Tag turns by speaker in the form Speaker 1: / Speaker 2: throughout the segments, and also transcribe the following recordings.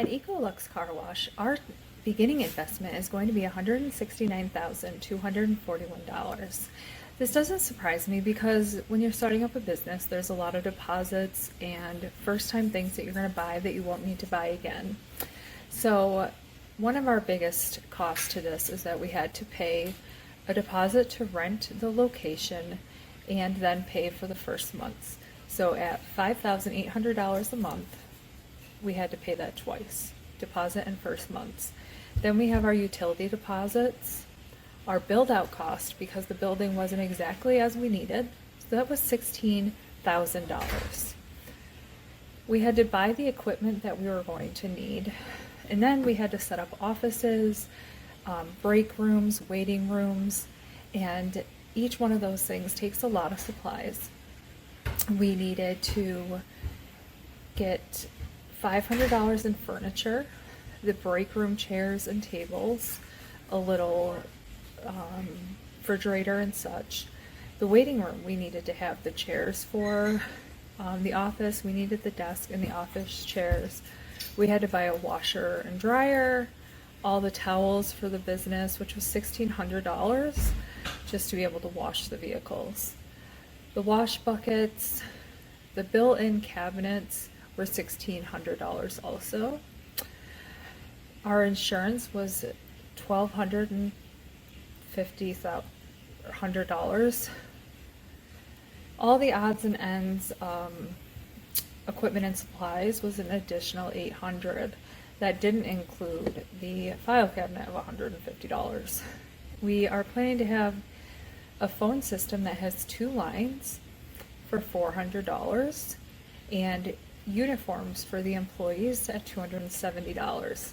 Speaker 1: At Ecolux Car Wash, our beginning investment is going to be $169,241. This doesn't surprise me because when you're starting up a business, there's a lot of deposits and first-time things that you're going to buy that you won't need to buy again. So one of our biggest costs to this is that we had to pay a deposit to rent the location and then pay for the first months. So at $5,800 a month, we had to pay that twice, deposit and first months. Then we have our utility deposits, our build out cost because the building wasn't exactly as we needed. So that was $16,000. We had to buy the equipment that we were going to need. And then we had to set up offices, break rooms, waiting rooms, and each one of those things takes a lot of supplies. We needed to get $500 in furniture, the break room chairs and tables, a little refrigerator and such. The waiting room we needed to have the chairs for. The office we needed the desk and the office chairs. We had to buy a washer and dryer, all the towels for the business, which was $1,600 just to be able to wash the vehicles. The wash buckets, the built-in cabinets were $1,600 also. Our insurance was $1,250. All the odds and ends, equipment and supplies was an additional $800. That didn't include the file cabinet of $150. We are planning to have a phone system that has 2 lines for $400 and uniforms for the employees at $270.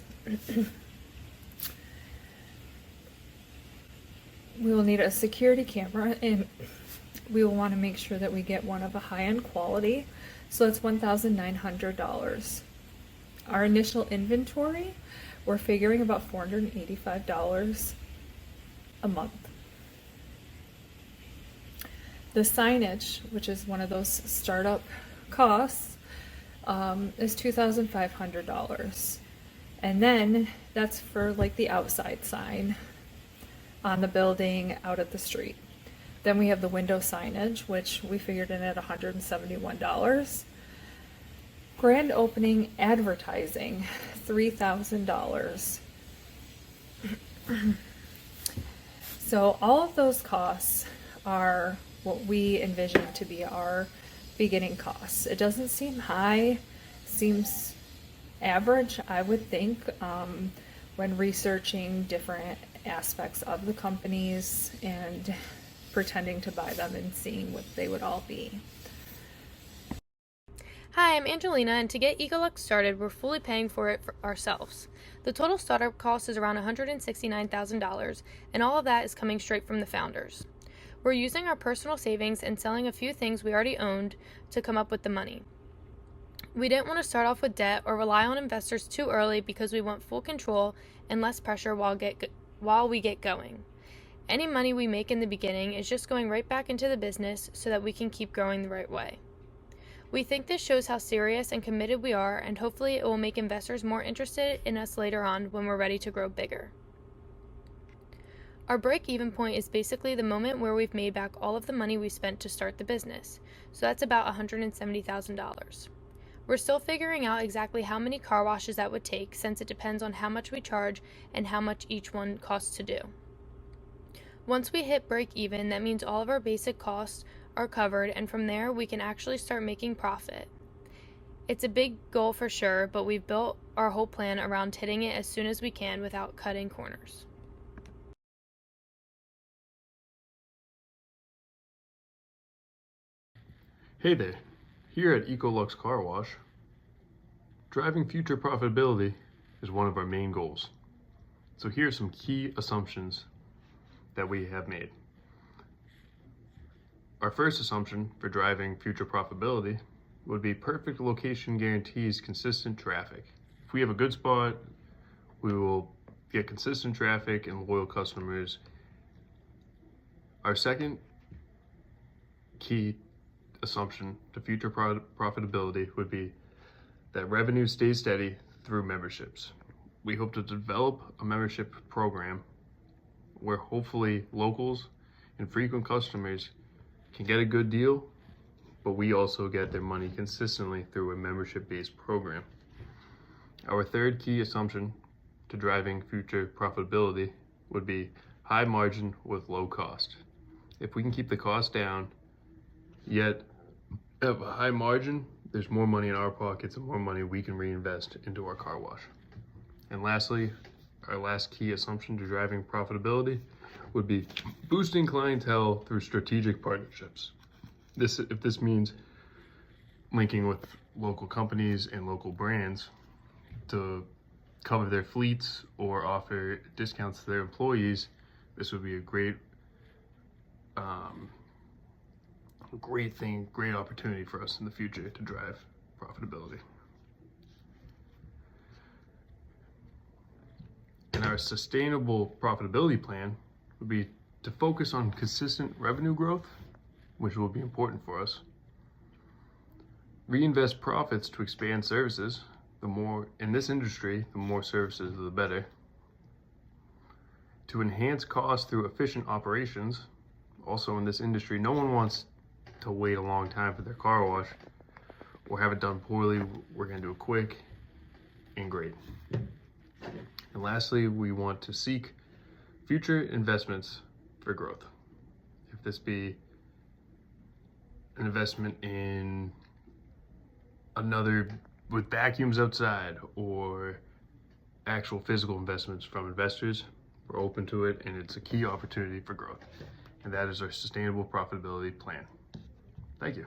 Speaker 1: We will need a security camera and we will want to make sure that we get one of a high-end quality, so that's $1,900. Our initial inventory, we're figuring about $485 a month. The signage, which is one of those startup costs, is $2,500. And then that's for like the outside sign on the building out at the street. Then we have the window signage, which we figured in at $171. Grand opening advertising, $3,000. So all of those costs are what we envision to be our beginning costs. It doesn't seem high, seems average, I would think, when researching different aspects of the companies and pretending to buy them and seeing what they would all be.
Speaker 2: Hi, I'm Angelina, and to get Ecolux started, we're fully paying for it ourselves. The total startup cost is around $169,000, and all of that is coming straight from the founders. We're using our personal savings and selling a few things we already owned to come up with the money. We didn't want to start off with debt or rely on investors too early because we want full control and less pressure while we get going. Any money we make in the beginning is just going right back into the business so that we can keep growing the right way. We think this shows how serious and committed we are, and hopefully it will make investors more interested in us later on when we're ready to grow bigger. Our break-even point is basically the moment where we've made back all of the money we spent to start the business, so that's about $170,000. We're still figuring out exactly how many car washes that would take, since it depends on how much we charge and how much each one costs to do. Once we hit break even, that means all of our basic costs are covered, and from there we can actually start making profit. It's a big goal for sure, but we've built our whole plan around hitting it as soon as we can without cutting corners.
Speaker 3: Hey there, here at Ecolux Car Wash, driving future profitability is one of our main goals. So here are some key assumptions that we have made. Our first assumption for driving future profitability would be perfect location guarantees consistent traffic. If we have a good spot, we will get consistent traffic and loyal customers. Our second key assumption to future profitability would be that revenue stays steady through memberships. We hope to develop a membership program where hopefully locals and frequent customers can get a good deal, but we also get their money consistently through a membership-based program. Our third key assumption to driving future profitability would be high margin with low cost. If we can keep the cost down, yet have a high margin, there's more money in our pockets and more money we can reinvest into our car wash. And lastly, our last key assumption to driving profitability would be boosting clientele through strategic partnerships. If this means linking with local companies and local brands to cover their fleets or offer discounts to their employees, this would be a great opportunity for us in the future to drive profitability. And our sustainable profitability plan would be to focus on consistent revenue growth, which will be important for us. Reinvest profits to expand services. The more in this industry, the more services, the better. To enhance costs through efficient operations. Also in this industry, no one wants to wait a long time for their car wash or have it done poorly. We're going to do it quick and great. And lastly, we want to seek future investments for growth. If this be an investment in another with vacuums outside or actual physical investments from investors, we're open to it, and it's a key opportunity for growth. And that is our sustainable profitability plan. Thank you.